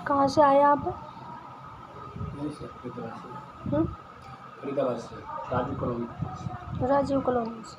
कहाँ से आए आप? नहीं सर, फरीदाबाद हम्म? से। फरीदाबाद से, राजीव कॉलोनी। राजीव कॉलोनी से।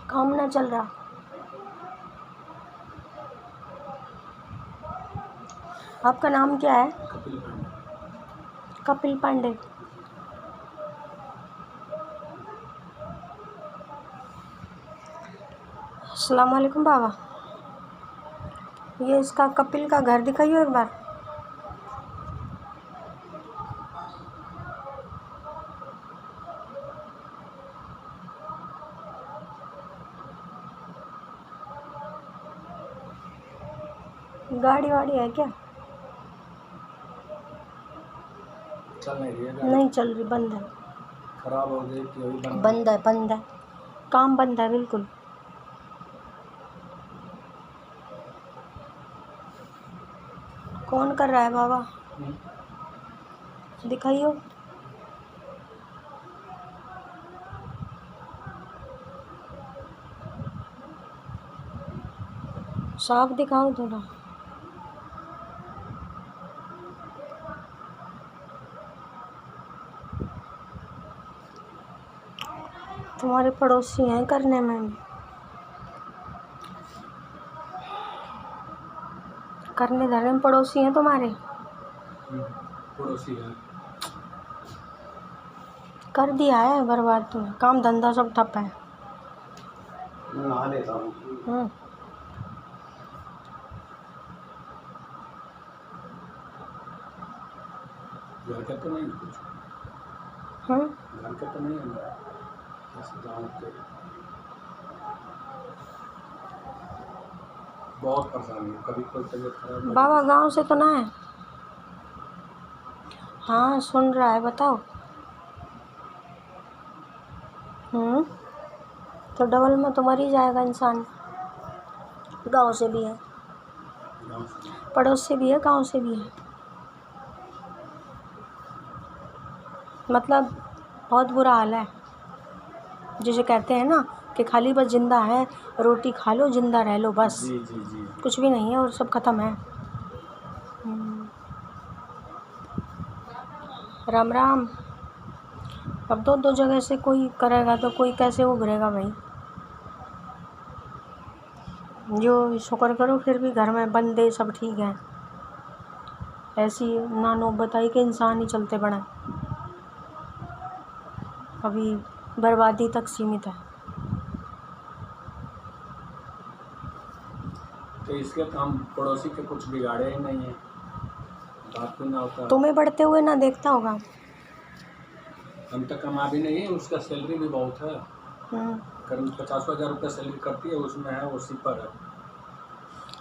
काम ना चल रहा। आपका नाम क्या है? कपिल पांडे। कपिल पांडे। अस्सलाम वालेकुम बाबा। ये इसका कपिल का घर दिखाइए एक बार। गाड़ी वाड़ी है क्या? चल नहीं रही है गाड़ी। नहीं चल रही, बंद है। खराब हो गई कि अभी बंद है, बंद है। काम बंद है बिल्कुल। कौन कर रहा है बाबा? दिखाइयो। साफ दिखाओ थोड़ा। तुम्हारे पड़ोसी हैं करने में भी। करने धरने में पड़ोसी हैं तुम्हारे। पड़ोसी है। कर दिया है बर्बाद तुमने, काम धंधा सब ठप है। नहा लेता हूँ। घर का तो नहीं कुछ। घर का तो नहीं है ना, ऐसे गाँव के। बहुत परेशानी है, कभी कोई तबीयत खराब। बाबा गांव से तो ना है? हाँ सुन रहा है, बताओ। तो डबल में तो मर ही जाएगा इंसान। गांव से भी है, पड़ोस से भी है, गांव से भी है। मतलब बहुत बुरा हाल है। जिसे कहते हैं ना कि खाली बस जिंदा है, रोटी खा लो, जिंदा रह लो, बस। जी जी जी। कुछ भी नहीं है और सब खत्म है। राम राम। अब दो दो जगह से कोई करेगा तो कोई कैसे उभरेगा भाई। जो शुक्र करो फिर भी घर में बंदे सब ठीक हैं। ऐसी ना नौबत आई कि इंसान ही चलते बने। अभी बर्बादी तक सीमित है। तो इसके तो हम पड़ोसी के कुछ बिगाड़े ही नहीं है, बात भी ना होता। तुम्हें बढ़ते हुए ना देखता होगा। हम तो कमा भी नहीं है, उसका सैलरी भी बहुत है। करीब 50,000 रुपये सैलरी करती है, उसमें है उसी पर है।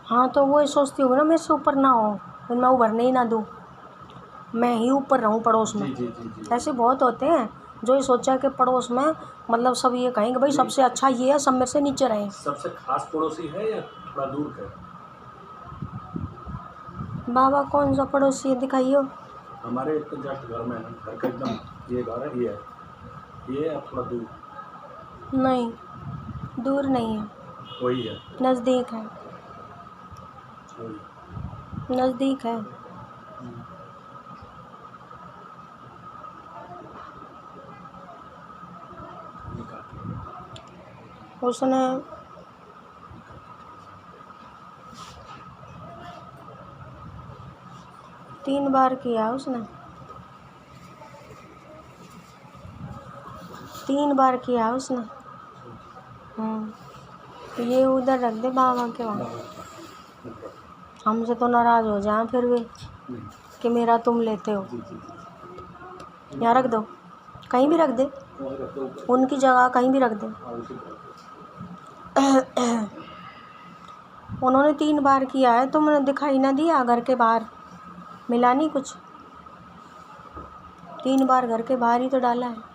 हाँ तो वो सोचती होगी ना मेरे से ऊपर ना हो, फिर मैं उभरने ही ना दूँ, मैं ही ऊपर रहूँ पड़ोस में। जी जी जी जी। ऐसे बहुत होते हैं जो ये सोचा कि पड़ोस में मतलब सब ये कहेंगे भाई सबसे अच्छा ये है, सब मेरे से नीचे रहे। सबसे खास पड़ोसी है या थोड़ा दूर का? बाबा कौन सा पड़ोसी है, दिखाइयो। हमारे तो जस्ट घर में है, घर का एकदम ये घर है, ये है थोड़ा दूर। नहीं, दूर नहीं है, वही है, नज़दीक है, नज़दीक है। उसने 3 बार किया, उसने 3 बार किया उसने। ये उधर रख दे बाबा के वहाँ। हमसे तो नाराज़ हो जाए फिर भी कि मेरा तुम लेते हो। यहाँ रख दो, कहीं भी रख दे, उनकी जगह कहीं भी रख दे। उन्होंने 3 बार किया है, तुमने दिखाई ना दिया घर के बाहर, मिला नहीं कुछ। 3 बार घर के बाहर ही तो डाला है।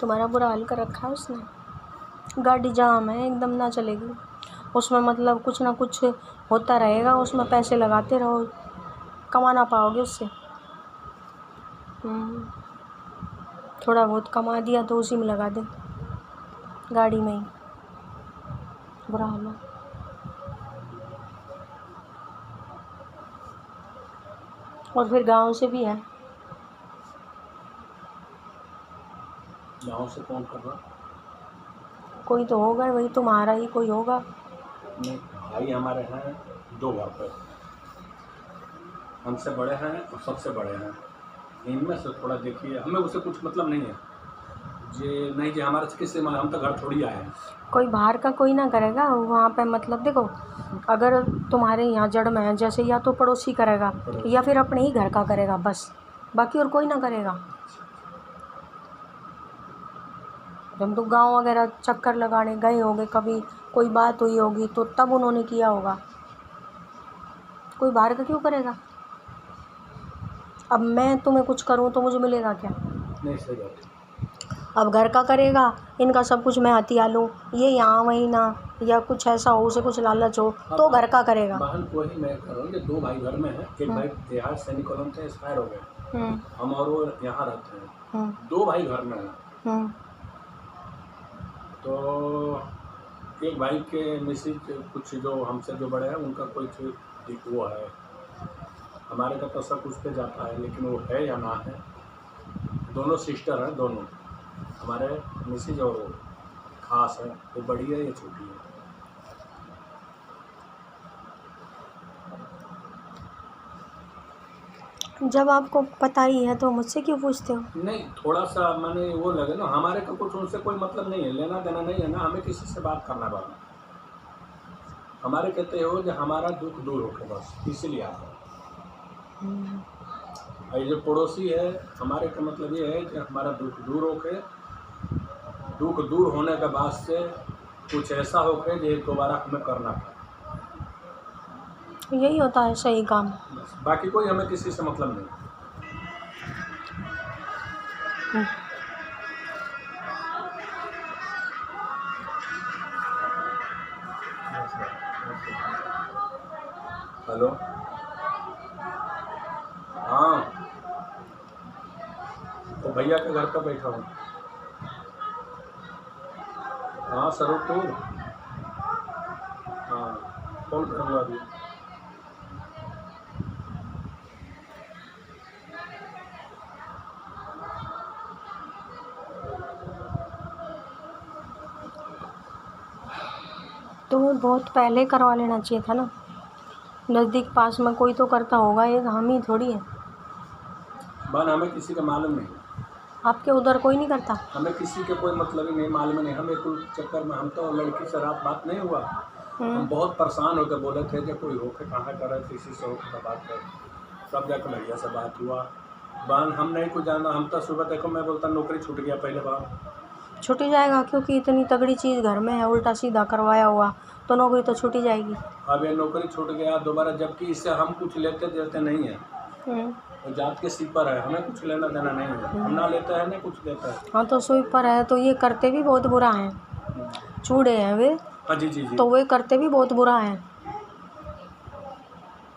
तुम्हारा बुरा हाल कर रखा है उसने। गाड़ी जाम है, एकदम ना चलेगी उसमें, मतलब कुछ ना कुछ होता रहेगा उसमें, पैसे लगाते रहो, कमा ना पाओगे उससे। थोड़ा बहुत कमा दिया तो उसी में लगा दे, गाड़ी में ही। बुरा हाल है। और फिर गांव से भी है। गाँव से कौन कर रहा? कोई तो होगा, वही तुम्हारा ही कोई होगा। नहीं, भाई हमारे हैं 2 घर पे, हमसे बड़े हैं और सबसे बड़े हैं। इनमें से थोड़ा देखिए, हमें उससे कुछ मतलब नहीं है जे नहीं जी हमारे से किससे, हम तो घर थोड़ी आए हैं। कोई बाहर का कोई ना करेगा वहाँ पे। मतलब देखो, अगर तुम्हारे यहाँ जड़ में है, जैसे या तो पड़ोसी करेगा या फिर अपने ही घर का करेगा बस, बाकी और कोई ना करेगा। जब तो गांव वगैरह चक्कर लगाने गए होंगे, कभी कोई बात हुई होगी तो तब उन्होंने किया होगा। कोई बाहर का क्यों करेगा? अब मैं तुम्हें कुछ करूँ तो मुझे मिलेगा क्या? नहीं, सही बात है। अब घर का करेगा, इनका सब कुछ मैं हथिया लूँ, ये यहाँ वहीं ना, या कुछ ऐसा हो, उसे कुछ लालच हो तो घर का करेगा। बहन को ही मैं कह रहा हूँ कि 2 भाई घर में हैं, एक भाई बिहार सैनिक कॉलोनी से एक्सपायर हो गए, हम और वो यहाँ रहते हैं, 2 भाई घर में हैं। तो एक भाई के मिसेज कुछ जो हमसे जो बड़े हैं उनका कोई वो है, हमारे का तो सब कुछ पे जाता है, लेकिन वो है या ना है। दोनों सिस्टर हैं, दोनों हमारे मिसेज और वो खास है, वो बड़ी है या छोटी है। जब आपको पता ही है तो मुझसे क्यों पूछते हो? नहीं, थोड़ा सा मैंने वो लगे ना, हमारे को कुछ उनसे कोई मतलब नहीं है, लेना देना नहीं है ना, हमें किसी से बात करना बात। हमारे कहते हो जो हमारा दुख दूर होके बस, इसीलिए आता है। ये जो पड़ोसी है हमारे का मतलब ये है कि हमारा दुख दूर होके, दुख दूर होने के बाद से कुछ ऐसा होके जो दोबारा हमें करना पड़े, यही होता है सही काम। बाकी कोई हमें किसी से मतलब नहीं। हेलो, हाँ, तो भैया के घर पर बैठा हूँ। हाँ स्वरूपपुर, हाँ, कॉल करूँगा अभी। तो बहुत पहले करवा लेना चाहिए था ना, नज़दीक पास में कोई तो करता होगा, ये हम ही थोड़ी है। बन हमें किसी का मालूम नहीं, आपके उधर कोई नहीं करता? हमें किसी के कोई मतलब ही नहीं, मालूम नहीं हमें। कुल चक्कर में हम तो लड़की से रात बात नहीं हुआ, हम बहुत परेशान होकर बोले थे जब कोई होके कहाँ कर रहे, किसी से होकर बात कर, तब जाकर भैया से बात हुआ। बहन हम नहीं कुछ जाना, हम तो सुबह देखो मैं बोलता नौकरी छूट गया पहले बार। छूट ही जाएगा, क्योंकि इतनी तगड़ी चीज़ घर में है, उल्टा सीधा करवाया हुआ, तो नौकरी तो छूट ही जाएगी। अब ये नौकरी छूट गया दोबारा, जबकि इससे हम कुछ लेते देते नहीं है, वो जात के स्वीपर है, हमें कुछ लेना देना नहीं है, हम ना लेते हैं ना कुछ देता है। हाँ तो स्वीपर है तो ये करते भी बहुत बुरा है, चूड़े हैं वे। हाँ जी जी जी। तो वे करते भी बहुत बुरा है,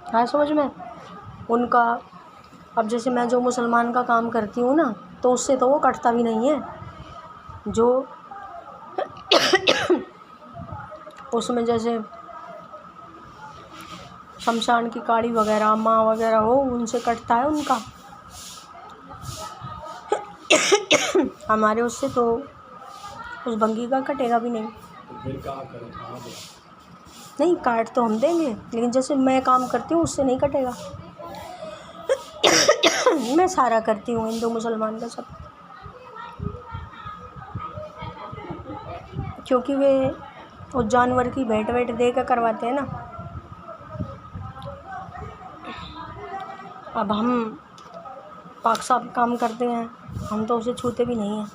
हाँ समझ में उनका। अब जैसे मैं जो मुसलमान का काम करती हूँ ना, तो उससे तो वो कटता भी नहीं है, जो उसमें जैसे शमशान की काड़ी वगैरह माँ वगैरह हो, उनसे कटता है उनका। हमारे उससे तो उस बंगी का कटेगा भी नहीं। तो फिर क्या करें, कहाँ दे? नहीं, काट तो हम देंगे, लेकिन जैसे मैं काम करती हूँ उससे नहीं कटेगा। मैं सारा करती हूँ, हिंदू मुसलमान का सब, क्योंकि वे उस जानवर की भेंट वेंट दे कर करवाते हैं ना। अब हम पाक साफ काम करते हैं, हम तो उसे छूते भी नहीं हैं।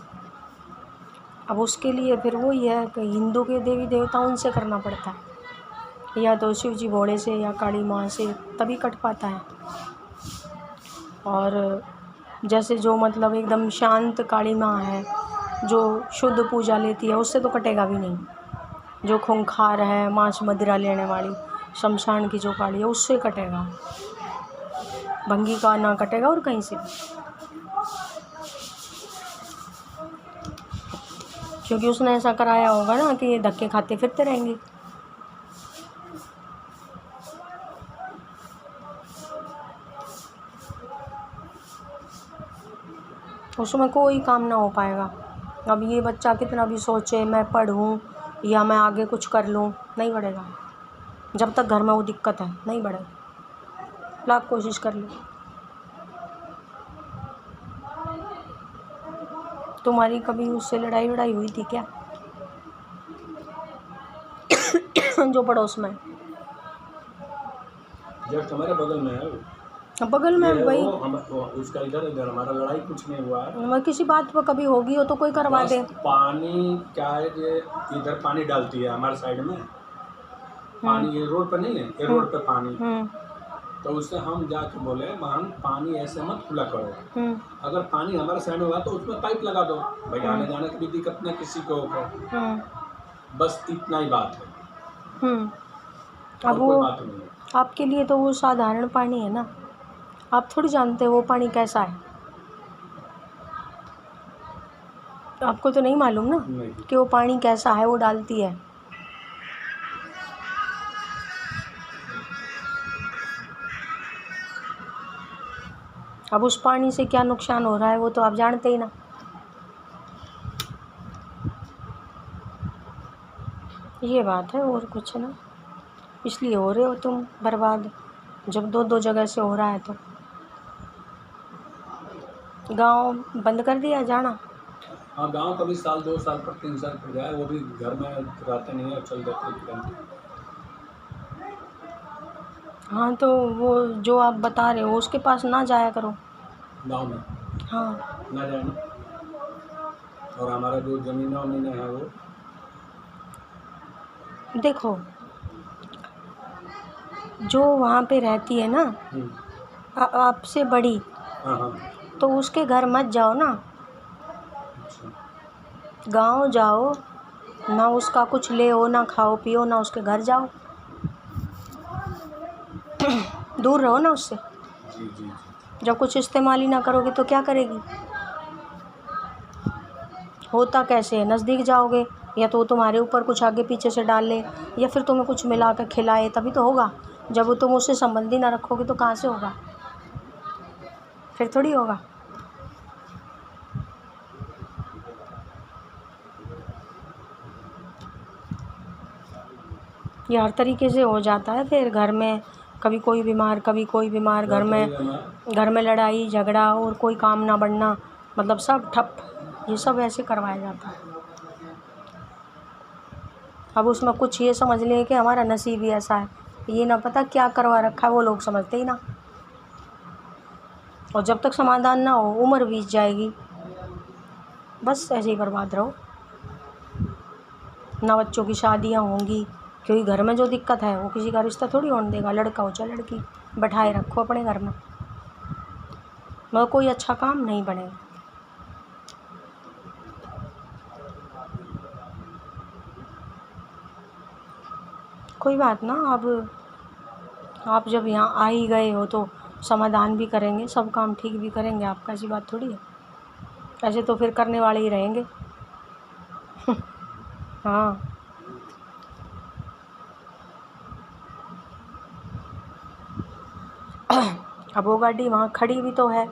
अब उसके लिए फिर वही है कि हिंदू के देवी देवता उनसे करना पड़ता है, या तो शिव जी भोले से या काली माँ से, तभी कट पाता है। और जैसे जो मतलब एकदम शांत काली माँ है, जो शुद्ध पूजा लेती है, उससे तो कटेगा भी नहीं। जो खूंखार है, मांस मदिरा लेने वाली शमशान की जो काली है, उससे कटेगा, भंगी का ना कटेगा और कहीं से भी। क्योंकि उसने ऐसा कराया होगा ना कि ये धक्के खाते फिरते रहेंगे। उसमें कोई काम ना हो पाएगा। अब ये बच्चा कितना भी सोचे मैं पढ़ूं या मैं आगे कुछ कर लूं, नहीं बढ़ेगा। जब तक घर में वो दिक्कत है नहीं बढ़ेगा, लाख कोशिश कर लो। तुम्हारी कभी उससे लड़ाई हुई थी क्या? जो पड़ोस में जस्ट हमारे बगल में है वो। बगल में ये है भाई, वो उसका इधर इधर हमारा लड़ाई कुछ नहीं हुआ है। मैं किसी बात पर कभी होगी हो तो कोई करवा बस दे। पानी क्या है कि इधर पानी डालती है हमारे साइड में पानी, ये रोड पे नहीं है, ये रोड पे पानी। तो उससे हम जाके बोले बहन पानी ऐसे मत खुला करो, अगर पानी हमारे साइड में हुआ तो उसमें पाइप लगा दो भाई, आने जाने की भी दिक्कत ना किसी को हो। बस इतना ही बात है, अब कोई वो बात नहीं है। आपके लिए तो वो साधारण पानी है ना, आप थोड़ी जानते हो वो पानी कैसा है। आपको तो नहीं मालूम ना कि वो पानी कैसा है, वो डालती है। अब उस पानी से क्या नुकसान हो रहा है वो तो आप जानते ही ना। ये बात है और कुछ ना, इसलिए हो रहे हो तुम बर्बाद, जब दो जगह से हो रहा है तो। गांव बंद कर दिया जाना? हाँ गांव कभी साल 2 साल पर 3 साल पर जाए, वो भी घर में रहते नहीं है, चल जाते हैं तुरंत। हाँ तो वो जो आप बता रहे हो उसके पास ना जाया करो गाँव में। हाँ ना जाए ना, और हमारा जो ज़मीन है वो देखो, जो वहाँ पे रहती है ना आपसे बड़ी, हाँ हाँ तो उसके घर मत जाओ ना, अच्छा। गांव जाओ ना, उसका कुछ ले हो ना, खाओ पियो ना, उसके घर जाओ, दूर रहो ना उससे। जी जी जी। जब कुछ इस्तेमाल ही ना करोगे तो क्या करेगी? होता कैसे है, नज़दीक जाओगे या तो वो तुम्हारे ऊपर कुछ आगे पीछे से डाल ले या फिर तुम्हें कुछ मिला कर खिलाए, तभी तो होगा। जब वो तुम उससे संबंध ही ना रखोगे तो कहाँ से होगा, फिर थोड़ी होगा। ये हर तरीके से हो जाता है फिर घर में, कभी कोई बीमार कभी कोई बीमार, घर में लड़ाई झगड़ा और कोई काम ना बढ़ना, मतलब सब ठप, ये सब ऐसे करवाया जाता है। अब उसमें कुछ ये समझ लें कि हमारा नसीब ही ऐसा है, ये ना पता क्या करवा रखा है, वो लोग समझते ही ना। और जब तक समाधान ना हो उम्र बीत जाएगी, बस ऐसे ही बर्बाद रहो। ना बच्चों की शादियां होंगी, क्योंकि घर में जो दिक्कत है वो किसी का रिश्ता थोड़ी होने देगा, लड़का हो चाहे लड़की, बैठाए रखो अपने घर में, मगर कोई अच्छा काम नहीं बनेगा। कोई बात ना, अब आप जब यहाँ आ ही गए हो तो समाधान भी करेंगे, सब काम ठीक भी करेंगे, आपका ऐसी बात थोड़ी है, ऐसे तो फिर करने वाले ही रहेंगे। हाँ अब वो गाड़ी वहाँ खड़ी भी तो है,